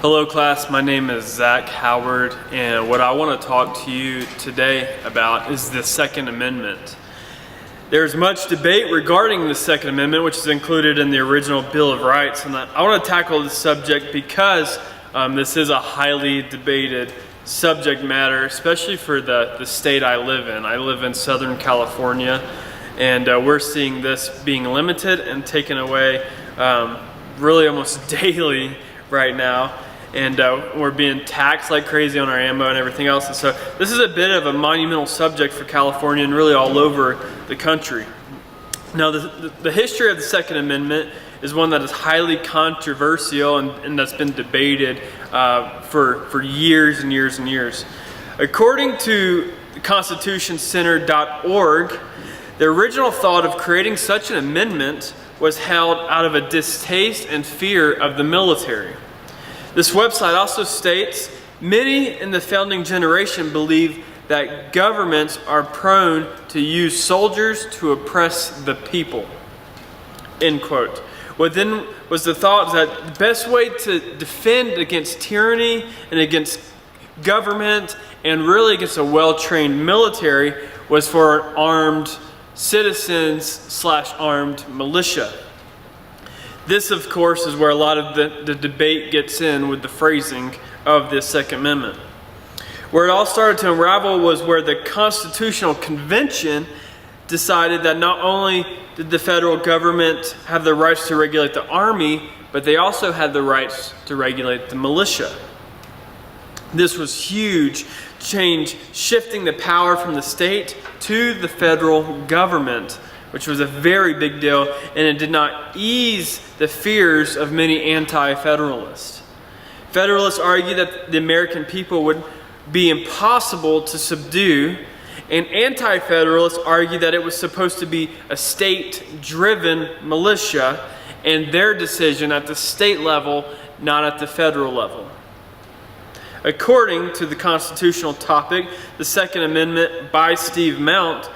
Hello class, my name is Zach Howard, and what I want to talk to you today about is the Second Amendment. There's much debate regarding the Second Amendment, which is included in the original Bill of Rights, and I want to tackle this subject because this is a highly debated subject matter, especially for the state I live in. I live in Southern California, and we're seeing this being limited and taken away really almost daily right now. And we're being taxed like crazy on our ammo and everything else. And so this is a bit of a monumental subject for California and really all over the country. Now the history of the Second Amendment is one that is highly controversial and that's been debated for years and years and years. According to constitutioncenter.org, the original thought of creating such an amendment was held out of a distaste and fear of the military. This website also states, many in the founding generation believe that governments are prone to use soldiers to oppress the people. End quote. What then was the thought that the best way to defend against tyranny and against government and really against a well-trained military was for an armed citizens / armed militia. This, of course, is where a lot of the debate gets in with the phrasing of this Second Amendment. Where it all started to unravel was where the Constitutional Convention decided that not only did the federal government have the rights to regulate the army, but they also had the rights to regulate the militia. This was huge change, shifting the power from the state to the federal government, which was a very big deal, and it did not ease the fears of many anti-federalists. Federalists argue that the American people would be impossible to subdue, and anti-federalists argue that it was supposed to be a state-driven militia and their decision at the state level, not at the federal level. According to the constitutional topic, the Second Amendment by Steve Mount,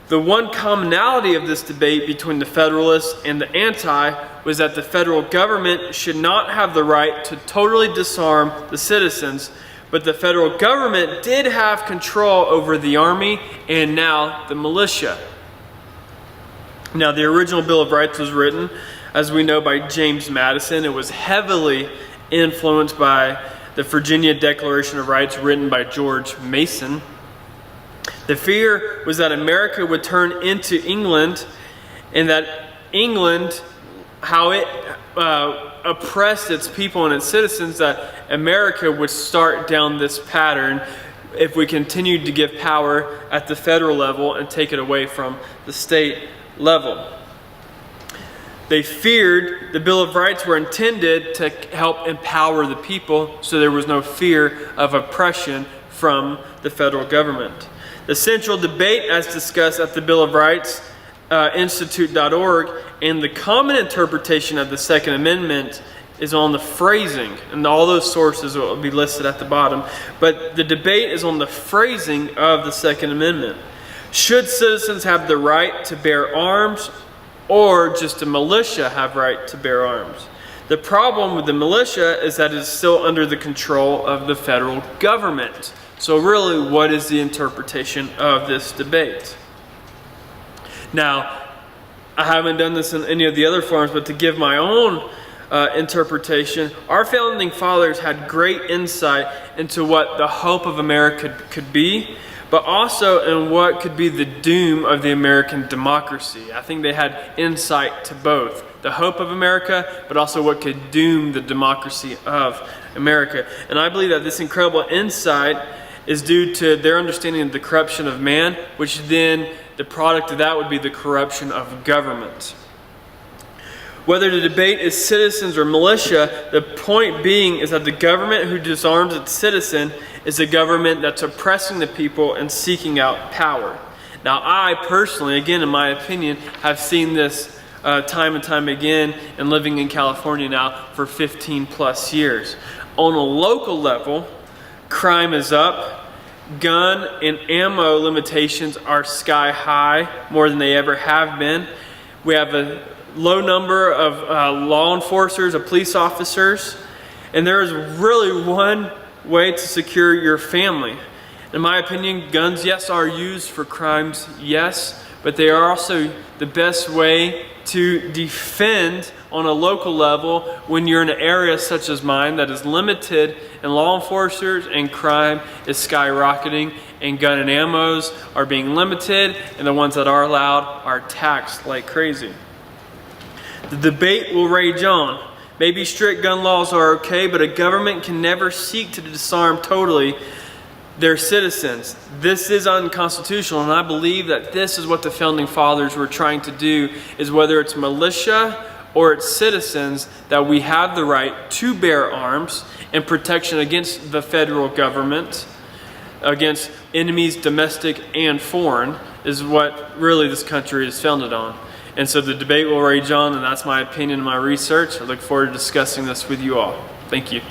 the one commonality of this debate between the Federalists and the anti was that the federal government should not have the right to totally disarm the citizens, but the federal government did have control over the army and now the militia. Now, the original Bill of Rights was written, as we know, by James Madison. It was heavily influenced by the Virginia Declaration of Rights written by George Mason. The fear was that America would turn into England, and that England, how it oppressed its people and its citizens, that America would start down this pattern if we continued to give power at the federal level and take it away from the state level. They feared the Bill of Rights were intended to help empower the people, so there was no fear of oppression from the federal government. The central debate, as discussed at the Bill of Rights Institute.org, and the common interpretation of the Second Amendment is on the phrasing, and all those sources will be listed at the bottom. But the debate is on the phrasing of the Second Amendment. Should citizens have the right to bear arms, or just a militia have right to bear arms? The problem with the militia is that it is still under the control of the federal government. So really, what is the interpretation of this debate? Now, I haven't done this in any of the other forums, but to give my own interpretation, our founding fathers had great insight into what the hope of America could be, but also in what could be the doom of the American democracy. I think they had insight to both the hope of America, but also what could doom the democracy of America. And I believe that this incredible insight is due to their understanding of the corruption of man, which then the product of that would be the corruption of government. Whether the debate is citizens or militia, the point being is that the government who disarms its citizen is a government that's oppressing the people and seeking out power. Now, I personally, again, in my opinion, have seen this time and time again and living in California now for 15 plus years. On a local level, crime is up. Gun and ammo limitations are sky high, more than they ever have been. We have a low number of law enforcers, of police officers, And there is really one way to secure your family. In my opinion, guns, yes, are used for crimes, yes, but they are also the best way to defend on a local level when you're in an area such as mine that is limited and law enforcers and crime is skyrocketing and gun and ammos are being limited and the ones that are allowed are taxed like crazy. The debate will rage on. Maybe strict gun laws are okay, but a government can never seek to disarm totally their citizens. This is unconstitutional, and I believe that this is what the Founding Fathers were trying to do, is whether it's militia or its citizens, that we have the right to bear arms and protection against the federal government, against enemies domestic and foreign, is what really this country is founded on. And so the debate will rage on, and that's my opinion and my research. I look forward to discussing this with you all. Thank you.